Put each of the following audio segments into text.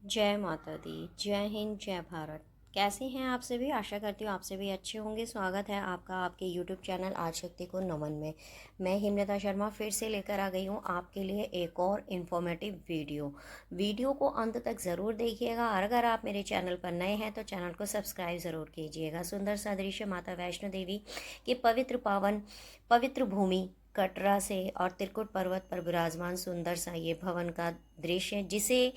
जय माता दी। जय हिंद, जय भारत। कैसे हैं आप सभी? आशा करती हूँ आप सभी अच्छे होंगे। स्वागत है आपका आपके यूट्यूब चैनल आदिशक्ति को नमन में। मैं हेमलता शर्मा फिर से लेकर आ गई हूँ आपके लिए एक और इन्फॉर्मेटिव वीडियो को अंत तक ज़रूर देखिएगा। और अगर आप मेरे चैनल पर नए हैं तो चैनल को सब्सक्राइब ज़रूर कीजिएगा। सुंदर सा दृश्य माता वैष्णो देवी के पवित्र भूमि कटरा से और त्रिकुट पर्वत पर विराजमान सुंदर सा ये भवन का दृश्य, जिसे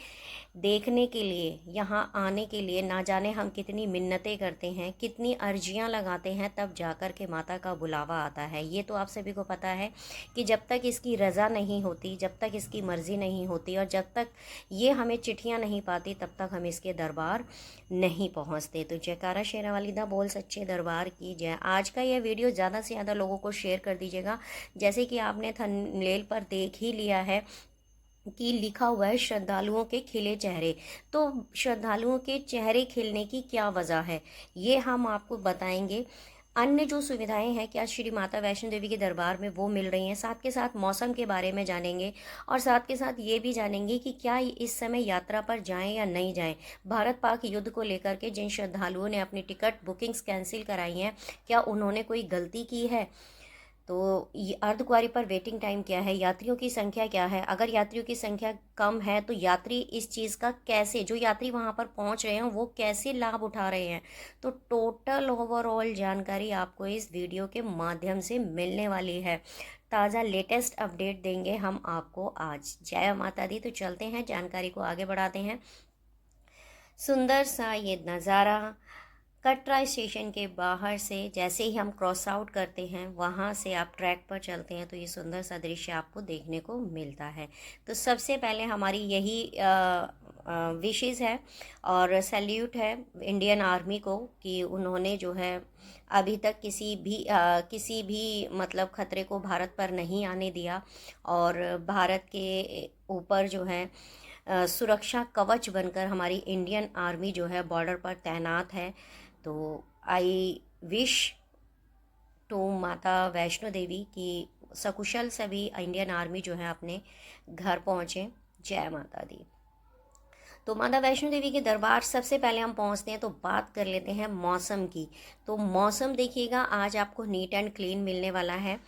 देखने के लिए, यहाँ आने के लिए ना जाने हम कितनी मिन्नतें करते हैं, कितनी अर्जियां लगाते हैं, तब जाकर के माता का बुलावा आता है। ये तो आप सभी को पता है कि जब तक इसकी रज़ा नहीं होती, जब तक इसकी मर्ज़ी नहीं होती और जब तक ये हमें चिट्ठियाँ नहीं पाती, तब तक हम इसके दरबार नहीं पहुँचते। तो जयकारा शेरा वालिदा बोल सच्चे दरबार की जय। आज का यह वीडियो ज़्यादा से ज़्यादा लोगों को शेयर कर दीजिएगा। जैसे कि आपने थंबनेल पर देख ही लिया है कि लिखा हुआ है श्रद्धालुओं के खिले चेहरे। तो श्रद्धालुओं के चेहरे खिलने की क्या वजह है, ये हम आपको बताएंगे। अन्य जो सुविधाएं हैं क्या श्री माता वैष्णो देवी के दरबार में वो मिल रही हैं, साथ के साथ मौसम के बारे में जानेंगे और साथ के साथ ये भी जानेंगे कि क्या इस समय यात्रा पर जाएं या नहीं जाएं। भारत पाक युद्ध को लेकर के जिन श्रद्धालुओं ने अपनी टिकट बुकिंग्स कैंसिल कराई हैं, क्या उन्होंने कोई गलती की है? तो ये अर्धकुंवारी पर वेटिंग टाइम क्या है, यात्रियों की संख्या क्या है, अगर यात्रियों की संख्या कम है तो यात्री इस चीज़ का कैसे, जो यात्री वहाँ पर पहुँच रहे हैं वो कैसे लाभ उठा रहे हैं। तो टोटल ओवरऑल जानकारी आपको इस वीडियो के माध्यम से मिलने वाली है। ताज़ा लेटेस्ट अपडेट देंगे हम आपको आज। जय माता दी। तो चलते हैं, जानकारी को आगे बढ़ाते हैं। सुंदर सा ये नज़ारा कटरा स्टेशन के बाहर से जैसे ही हम क्रॉस आउट करते हैं, वहाँ से आप ट्रैक पर चलते हैं तो ये सुंदर सा दृश्य आपको देखने को मिलता है। तो सबसे पहले हमारी यही विशेज़ है और सैल्यूट है इंडियन आर्मी को कि उन्होंने जो है अभी तक किसी भी मतलब खतरे को भारत पर नहीं आने दिया और भारत के ऊपर जो है सुरक्षा कवच बनकर हमारी इंडियन आर्मी जो है बॉर्डर पर तैनात है। तो आई विश टू माता वैष्णो देवी की सकुशल सभी इंडियन आर्मी जो है अपने घर पहुँचे। जय माता दी। तो माता वैष्णो देवी के दरबार सबसे पहले हम पहुंचते हैं तो बात कर लेते हैं मौसम की। तो मौसम देखिएगा, आज आपको नीट एंड क्लीन मिलने वाला है।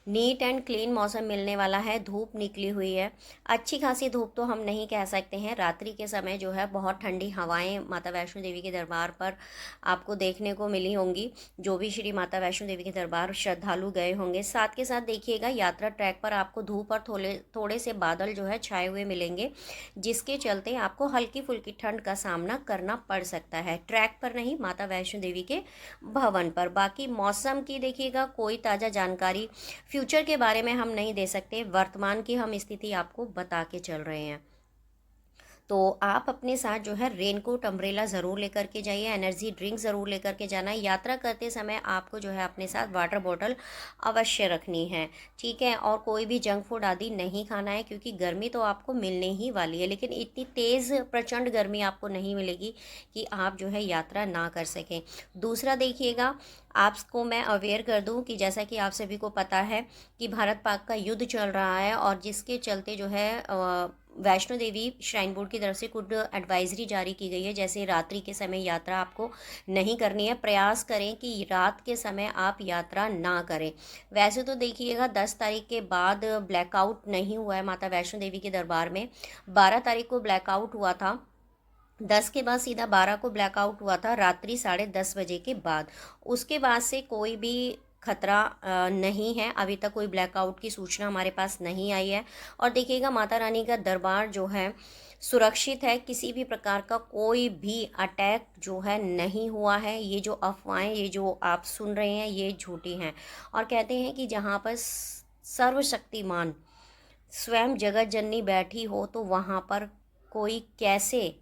नीट एंड क्लीन मौसम मिलने वाला है। धूप निकली हुई है, अच्छी खासी धूप तो हम नहीं कह सकते हैं। रात्रि के समय जो है बहुत ठंडी हवाएं माता वैष्णो देवी के दरबार पर आपको देखने को मिली होंगी, जो भी श्री माता वैष्णो देवी के दरबार श्रद्धालु गए होंगे। साथ के साथ देखिएगा यात्रा ट्रैक पर आपको धूप और थोड़े थोड़े से बादल जो है छाए हुए मिलेंगे, जिसके चलते आपको हल्की फुल्की ठंड का सामना करना पड़ सकता है। ट्रैक पर नहीं, माता वैष्णो देवी के भवन पर। बाकी मौसम की देखिएगा कोई ताज़ा जानकारी फ्यूचर के बारे में हम नहीं दे सकते, वर्तमान की हम स्थिति आपको बता के चल रहे हैं। तो आप अपने साथ जो है रेनकोट अम्ब्रेला ज़रूर लेकर के जाइए, एनर्जी ड्रिंक ज़रूर लेकर के जाना है। यात्रा करते समय आपको जो है अपने साथ वाटर बॉटल अवश्य रखनी है, ठीक है। और कोई भी जंक फूड आदि नहीं खाना है, क्योंकि गर्मी तो आपको मिलने ही वाली है, लेकिन इतनी तेज़ प्रचंड गर्मी आपको नहीं मिलेगी कि आप जो है यात्रा ना कर सकें। दूसरा देखिएगा, आपको मैं अवेयर कर दूं कि जैसा कि आप सभी को पता है कि भारत पाक का युद्ध चल रहा है और जिसके चलते जो है वैष्णो देवी श्राइन बोर्ड की तरफ से कुछ एडवाइजरी जारी की गई है। जैसे रात्रि के समय यात्रा आपको नहीं करनी है, प्रयास करें कि रात के समय आप यात्रा ना करें। वैसे तो देखिएगा 10 तारीख के बाद ब्लैकआउट नहीं हुआ है माता वैष्णो देवी के दरबार में। 12 तारीख को ब्लैकआउट हुआ था, 10 के बाद सीधा 12 को ब्लैकआउट हुआ था, रात्रि 10:30 बजे के बाद। उसके बाद से कोई भी खतरा नहीं है, अभी तक कोई ब्लैकआउट की सूचना हमारे पास नहीं आई है। और देखिएगा माता रानी का दरबार जो है सुरक्षित है, किसी भी प्रकार का कोई भी अटैक जो है नहीं हुआ है। ये जो अफवाहें, ये जो आप सुन रहे हैं, ये झूठी हैं। और कहते हैं कि जहाँ पर सर्वशक्तिमान स्वयं जगत जननी बैठी हो तो वहाँ पर कोई कैसे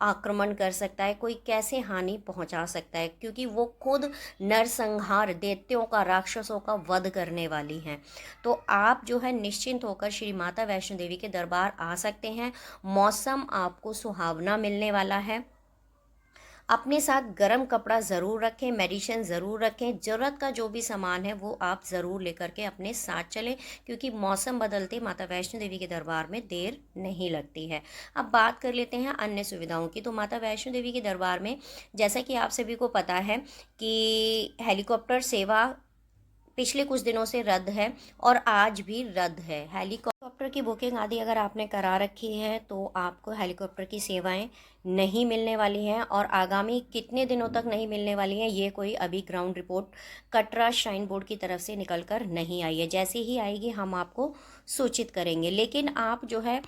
आक्रमण कर सकता है, कोई कैसे हानि पहुंचा सकता है, क्योंकि वो खुद नरसंहार, दैत्यों का, राक्षसों का वध करने वाली हैं। तो आप जो है निश्चिंत होकर श्री माता वैष्णो देवी के दरबार आ सकते हैं। मौसम आपको सुहावना मिलने वाला है। अपने साथ गर्म कपड़ा ज़रूर रखें, मेडिसिन ज़रूर रखें, ज़रूरत का जो भी सामान है वो आप ज़रूर लेकर के अपने साथ चलें, क्योंकि मौसम बदलते माता वैष्णो देवी के दरबार में देर नहीं लगती है। अब बात कर लेते हैं अन्य सुविधाओं की। तो माता वैष्णो देवी के दरबार में जैसा कि आप सभी को पता है कि हेलीकॉप्टर सेवा पिछले कुछ दिनों से रद्द है और आज भी रद्द है। हेलीकॉप्टर की बुकिंग आदि अगर आपने करा रखी है तो आपको हेलीकॉप्टर की सेवाएं नहीं मिलने वाली हैं, और आगामी कितने दिनों तक नहीं मिलने वाली हैं ये कोई अभी ground report Katra shrine board की तरफ से निकल कर नहीं आई है। जैसे ही आएगी हम आपको सूचित करेंगे। लेकिन आप जो है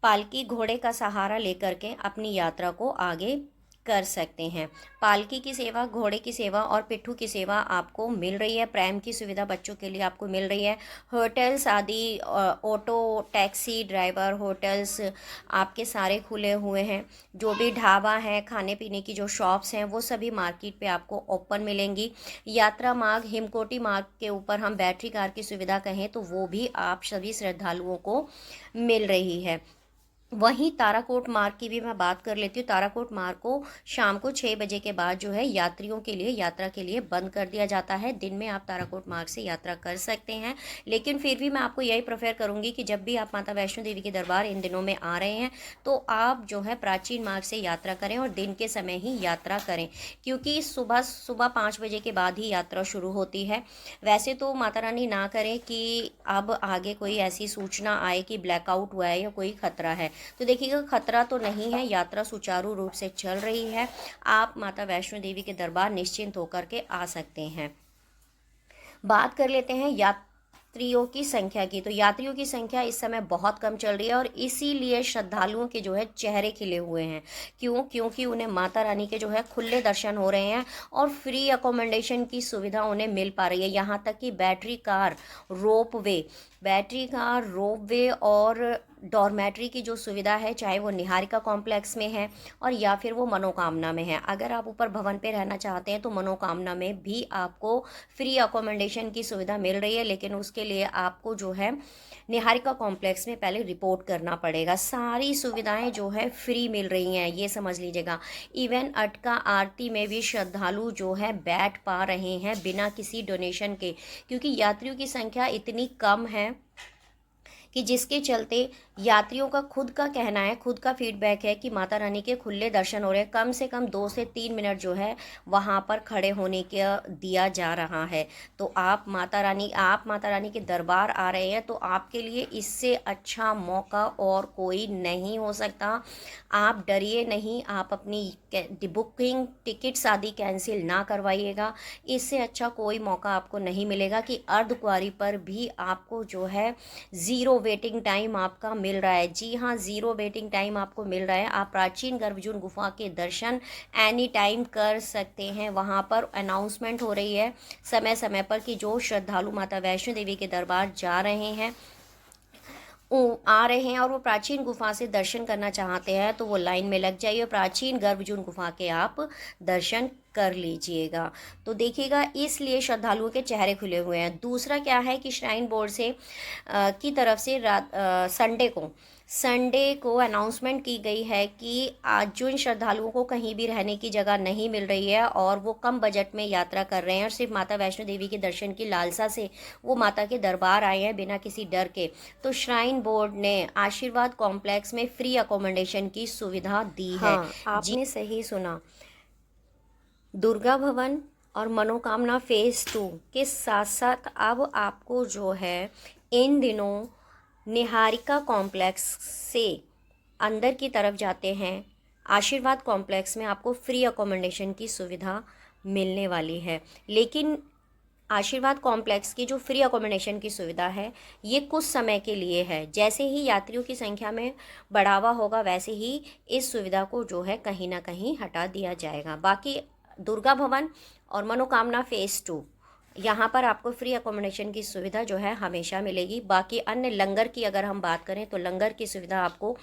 पालकी घोड़े का सहारा लेकर के अपनी यात्रा को आगे कर सकते हैं। पालकी की सेवा, घोड़े की सेवा और पिट्ठू की सेवा आपको मिल रही है। प्रैम की सुविधा बच्चों के लिए आपको मिल रही है। होटल्स आदि, ऑटो टैक्सी ड्राइवर होटल्स आपके सारे खुले हुए हैं। जो भी ढाबा है, खाने पीने की जो शॉप्स हैं वो सभी मार्केट पे आपको ओपन मिलेंगी। यात्रा मार्ग, हिमकोटी मार्ग के ऊपर हम बैटरी कार की सुविधा कहें तो वो भी आप सभी श्रद्धालुओं को मिल रही है। वहीं ताराकोट मार्ग की भी मैं बात कर लेती हूँ। ताराकोट मार्ग को शाम को 6 बजे के बाद जो है यात्रियों के लिए, यात्रा के लिए बंद कर दिया जाता है। दिन में आप ताराकोट मार्ग से यात्रा कर सकते हैं, लेकिन फिर भी मैं आपको यही प्रेफर करूँगी कि जब भी आप माता वैष्णो देवी के दरबार इन दिनों में आ रहे हैं तो आप जो है प्राचीन मार्ग से यात्रा करें और दिन के समय ही यात्रा करें, क्योंकि सुबह सुबह 5 बजे के बाद ही यात्रा शुरू होती है। वैसे तो माता रानी ना करें कि अब आगे कोई ऐसी सूचना आए कि ब्लैकआउट हुआ है या कोई खतरा है, तो देखिएगा खतरा तो नहीं है, यात्रा सुचारू रूप से चल रही है। आप माता वैष्णो देवी के दरबार निश्चिंत होकर के आ सकते हैं। बात कर लेते हैं यात्रियों की संख्या की। तो यात्रियों की संख्या इस समय बहुत कम चल रही है और इसीलिए श्रद्धालुओं के जो है चेहरे खिले हुए हैं। क्यों? क्योंकि उन्हें माता रानी के जो है खुले दर्शन हो रहे हैं और फ्री अकोमोडेशन की सुविधा उन्हें मिल पा रही है। यहाँ तक कि बैटरी कार, रोपवे और डॉर्मेट्री की जो सुविधा है, चाहे वो निहारिका कॉम्प्लेक्स में है और या फिर वो मनोकामना में है। अगर आप ऊपर भवन पे रहना चाहते हैं तो मनोकामना में भी आपको फ्री अकोमोडेशन की सुविधा मिल रही है, लेकिन उसके लिए आपको जो है निहारिका कॉम्प्लेक्स में पहले रिपोर्ट करना पड़ेगा। सारी सुविधाएं जो है फ्री मिल रही हैं, ये समझ लीजिएगा। इवन अटका आरती में भी श्रद्धालु जो है बैठ पा रहे हैं बिना किसी डोनेशन के, क्योंकि यात्रियों की संख्या इतनी कम है कि जिसके चलते यात्रियों का खुद का कहना है, खुद का फीडबैक है कि माता रानी के खुले दर्शन हो रहे हैं। कम से कम 2 से 3 मिनट जो है वहाँ पर खड़े होने का दिया जा रहा है। तो आप माता रानी के दरबार आ रहे हैं तो आपके लिए इससे अच्छा मौका और कोई नहीं हो सकता। आप डरिए नहीं, आप अपनी बुकिंग टिकट्स आदि कैंसिल ना करवाइएगा। इससे अच्छा कोई मौका आपको नहीं मिलेगा कि अर्धकुंवारी पर भी आपको जो है ज़ीरो वेटिंग टाइम आपका मिल रहा है। जी हाँ, ज़ीरो वेटिंग टाइम आपको मिल रहा है। आप प्राचीन गर्भजून गुफा के दर्शन एनी टाइम कर सकते हैं। वहाँ पर अनाउंसमेंट हो रही है समय समय पर कि जो श्रद्धालु माता वैष्णो देवी के दरबार आ रहे हैं और वो प्राचीन गुफा से दर्शन करना चाहते हैं तो वो लाइन में लग जाइए, प्राचीन गर्भजून गुफा के आप दर्शन कर लीजिएगा। तो देखिएगा, इसलिए श्रद्धालुओं के चेहरे खुले हुए हैं। दूसरा क्या है कि श्राइन बोर्ड से की तरफ से संडे को अनाउंसमेंट की गई है कि आज जिन श्रद्धालुओं को कहीं भी रहने की जगह नहीं मिल रही है और वो कम बजट में यात्रा कर रहे हैं और सिर्फ माता वैष्णो देवी के दर्शन की लालसा से वो माता के दरबार आए हैं बिना किसी डर के, तो श्राइन बोर्ड ने आशीर्वाद कॉम्प्लेक्स में फ्री अकोमोडेशन की सुविधा दी है। हाँ, आपने सही सुना। दुर्गा भवन और मनोकामना फेज़ 2 के साथ साथ अब आपको जो है इन दिनों निहारिका कॉम्प्लेक्स से अंदर की तरफ जाते हैं, आशीर्वाद कॉम्प्लेक्स में आपको फ्री अकोमोडेशन की सुविधा मिलने वाली है। लेकिन आशीर्वाद कॉम्प्लेक्स की जो फ्री अकोमोडेशन की सुविधा है ये कुछ समय के लिए है। जैसे ही यात्रियों की संख्या में बढ़ावा होगा वैसे ही इस सुविधा को जो है कहीं ना कहीं हटा दिया जाएगा। बाकी दुर्गा भवन और मनोकामना फेज़ 2 यहाँ पर आपको फ्री अकोमोडेशन की सुविधा जो है हमेशा मिलेगी। बाकी अन्य लंगर की अगर हम बात करें तो लंगर की सुविधा आपको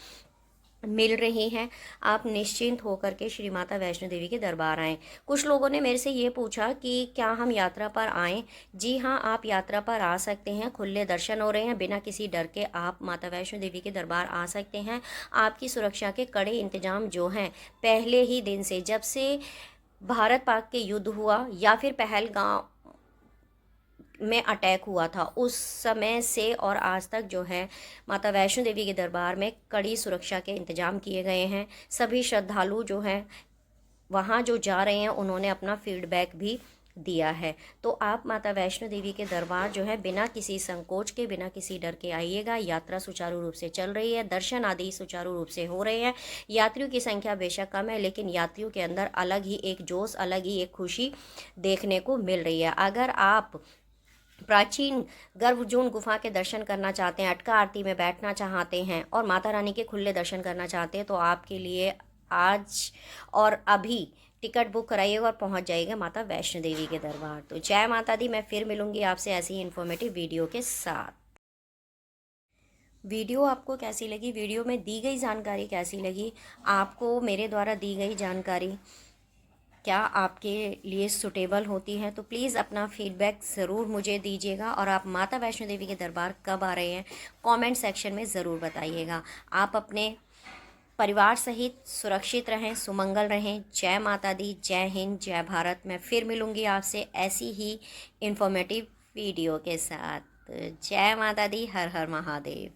मिल रही हैं, आप निश्चिंत होकर के श्री माता वैष्णो देवी के दरबार आएँ। कुछ लोगों ने मेरे से ये पूछा कि क्या हम यात्रा पर आएँ? जी हाँ, आप यात्रा पर आ सकते हैं, खुले दर्शन हो रहे हैं, बिना किसी डर के आप माता वैष्णो देवी के दरबार आ सकते हैं। आपकी सुरक्षा के कड़े इंतजाम जो हैं, पहले ही दिन से, जब से भारत पाक के युद्ध हुआ या फिर पहलगाम में अटैक हुआ था, उस समय से और आज तक जो है माता वैष्णो देवी के दरबार में कड़ी सुरक्षा के इंतजाम किए गए हैं। सभी श्रद्धालु जो हैं वहाँ जो जा रहे हैं उन्होंने अपना फीडबैक भी दिया है। तो आप माता वैष्णो देवी के दरबार जो है बिना किसी संकोच के, बिना किसी डर के आइएगा। यात्रा सुचारू रूप से चल रही है, दर्शन आदि सुचारू रूप से हो रहे हैं। यात्रियों की संख्या बेशक कम है, लेकिन यात्रियों के अंदर अलग ही एक जोश, अलग ही एक खुशी देखने को मिल रही है। अगर आप प्राचीन गर्भजून गुफा के दर्शन करना चाहते हैं, अटका आरती में बैठना चाहते हैं और माता रानी के खुले दर्शन करना चाहते हैं, तो आपके लिए आज और अभी टिकट बुक कराइएगा और पहुंच जाइएगा माता वैष्णो देवी के दरबार। तो जय माता दी। मैं फिर मिलूंगी आपसे ऐसी ही इन्फॉर्मेटिव वीडियो के साथ। वीडियो आपको कैसी लगी, वीडियो में दी गई जानकारी कैसी लगी, आपको मेरे द्वारा दी गई जानकारी क्या आपके लिए सूटेबल होती है, तो प्लीज़ अपना फीडबैक ज़रूर मुझे दीजिएगा। और आप माता वैष्णो देवी के दरबार कब आ रहे हैं, कमेंट सेक्शन में ज़रूर बताइएगा। आप अपने परिवार सहित सुरक्षित रहें, सुमंगल रहें। जय माता दी, जय हिंद, जय भारत। मैं फिर मिलूँगी आपसे ऐसी ही इन्फॉर्मेटिव वीडियो के साथ। जय माता दी, हर हर महादेव।